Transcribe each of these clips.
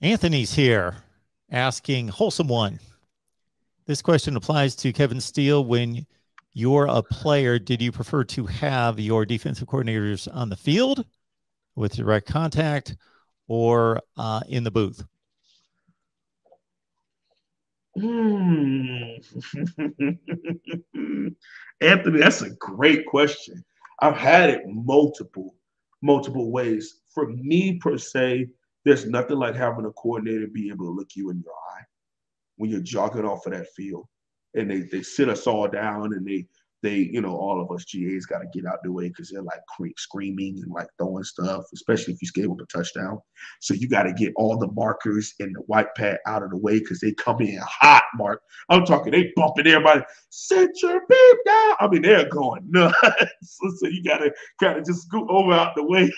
Anthony's here asking, wholesome one. This question applies to Kevin Steele. When you're a player, did you prefer to have your defensive coordinators on the field with direct contact or in the booth? Anthony, that's a great question. I've had it multiple ways. For me, per se, there's nothing like having a coordinator be able to look you in your eye when you're jogging off of that field. And they sit us all down and all of us GAs got to get out the way because they're like screaming and like throwing stuff, especially if you gave up a touchdown. So you got to get all the markers and the white pad out of the way because they come in hot, Mark. I'm talking, they bumping everybody, set your beep down. I mean, they're going nuts. So you got to kind of just scoot over out the way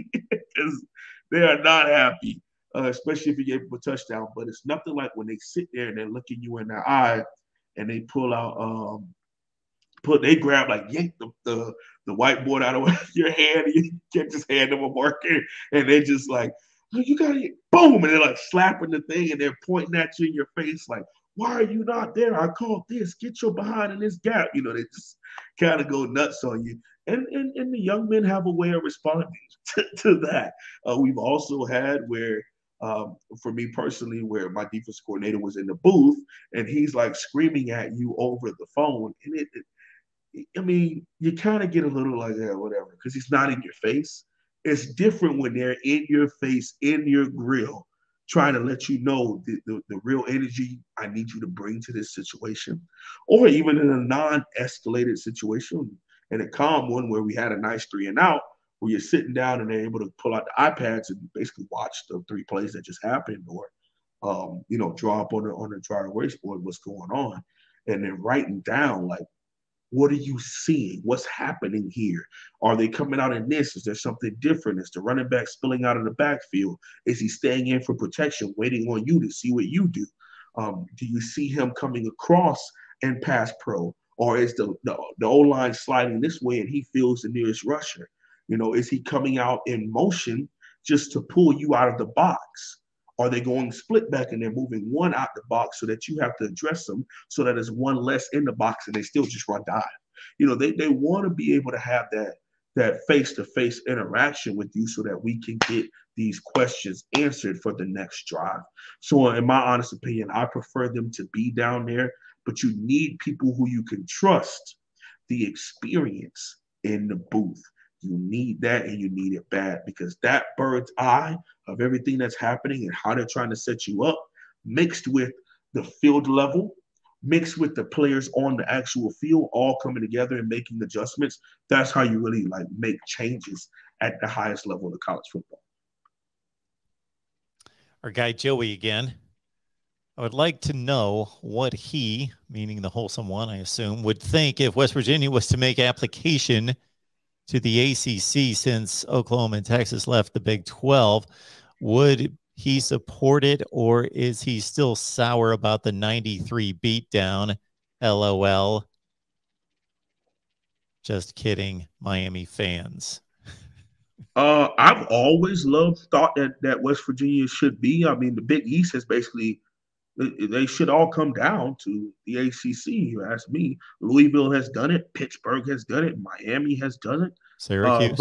because they are not happy. Especially if you gave them a touchdown, but it's nothing like when they sit there and they're looking you in their eye and they pull out they grab like yank the whiteboard out of your hand. You can't just hand them a marker, and they just like, oh, you gotta get boom, and they're like slapping the thing, and they're pointing at you in your face like, why are you not there? I called this. Get your behind in this gap. They just kind of go nuts on you. And the young men have a way of responding to that. We've also had where for me personally, where my defense coordinator was in the booth and he's like screaming at you over the phone, and I mean, you kind of get a little like, yeah, whatever, because he's not in your face. It's different when they're in your face, in your grill, trying to let you know the real energy I need you to bring to this situation. Or even in a non-escalated situation, in a calm one where we had a nice 3-and-out, where you're sitting down and they're able to pull out the iPads and basically watch the 3 plays that just happened, or draw up on the dry erase board what's going on, and then writing down like, what are you seeing? What's happening here? Are they coming out in this? Is there something different? Is the running back spilling out of the backfield? Is he staying in for protection, waiting on you to see what you do? Do you see him coming across and pass pro? Or is the O-line sliding this way and he feels the nearest rusher? Is he coming out in motion just to pull you out of the box? Are they going split back and they're moving one out the box so that you have to address them so that there's one less in the box and they still just run dive? They want to be able to have that face-to-face interaction with you so that we can get these questions answered for the next drive. So in my honest opinion, I prefer them to be down there, but you need people who you can trust the experience in the booth. You need that, and you need it bad, because that bird's eye of everything that's happening and how they're trying to set you up, mixed with the field level, mixed with the players on the actual field, all coming together and making adjustments. That's how you really like make changes at the highest level of college football. Our guy Joey again. I would like to know what he, meaning the wholesome one, I assume, would think if West Virginia was to make application to the ACC since Oklahoma and Texas left the Big 12. Would he support it, or is he still sour about the 93 beatdown? LOL. Just kidding, Miami fans. I've always thought that West Virginia should be. I mean, the Big East has basically, they should all come down to the ACC. You ask me. Louisville has done it. Pittsburgh has done it. Miami has done it. Syracuse.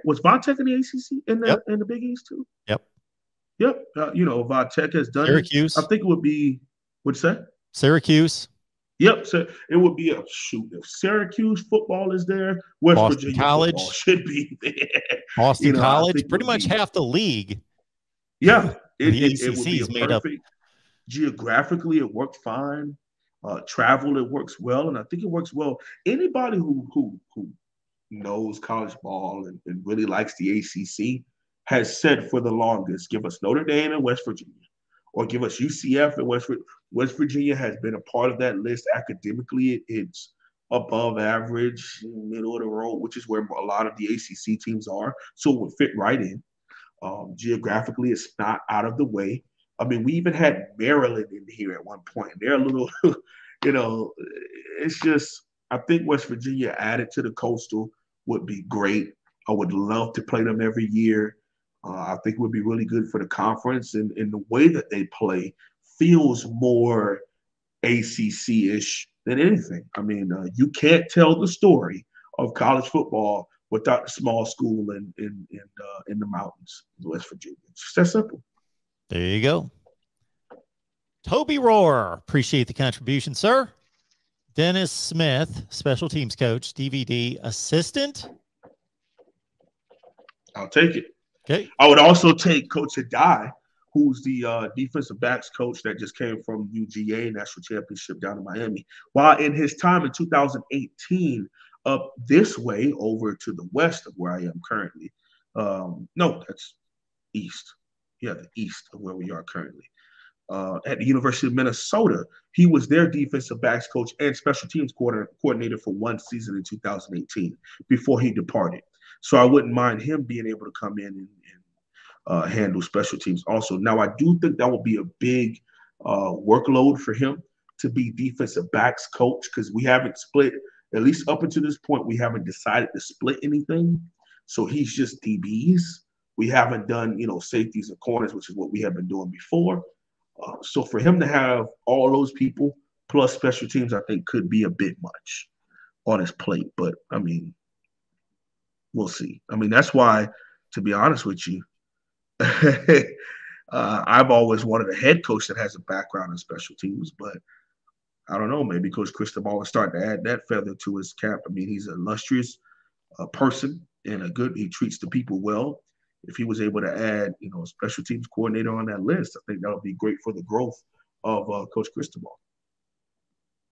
Was Vatech in the ACC in the Big East too? Yep. Vatech has done Syracuse. it. I think it would be, what's that? Syracuse. Yep. So it would be a shoot. If Syracuse football is there, West Boston Virginia College football should be there. Boston College, pretty much half the league. Yeah. The ACC is made up. Geographically, it worked fine. Travel, it works well. And I think it works well. Anybody who knows college ball and really likes the ACC has said for the longest, give us Notre Dame and West Virginia, or give us UCF and West Virginia. West Virginia has been a part of that list academically. It's above average, middle of the road, which is where a lot of the ACC teams are. So it would fit right in. Geographically, it's not out of the way. I mean, we even had Maryland in here at one point. They're a little, it's just, I think West Virginia added to the Coastal would be great. I would love to play them every year. I think it would be really good for the conference, and the way that they play feels more ACC-ish than anything. I mean, you can't tell the story of college football without the small school in the mountains, in West Virginia. It's just that simple. There you go. Toby Rohr, appreciate the contribution, sir. Dennis Smith, special teams coach, DVD assistant. I'll take it. Okay. I would also take Coach Adai, who's the defensive backs coach that just came from UGA National Championship down in Miami. While in his time in 2018, up this way over to the west of where I am currently. No, that's east. Yeah, the east of where we are currently. At the University of Minnesota, he was their defensive backs coach and special teams coordinator for one season in 2018 before he departed. So I wouldn't mind him being able to come in and handle special teams also. Now, I do think that will be a big workload for him to be defensive backs coach, because we haven't split, at least up until this point, we haven't decided to split anything. So he's just DBs. We haven't done, safeties and corners, which is what we have been doing before. So for him to have all those people plus special teams, I think could be a bit much on his plate. But, I mean, we'll see. I mean, that's why, to be honest with you, I've always wanted a head coach that has a background in special teams, but I don't know. Maybe Coach Cristobal is starting to add that feather to his cap. I mean, he's an illustrious person and he treats the people well. If he was able to add, a special teams coordinator on that list, I think that would be great for the growth of Coach Cristobal.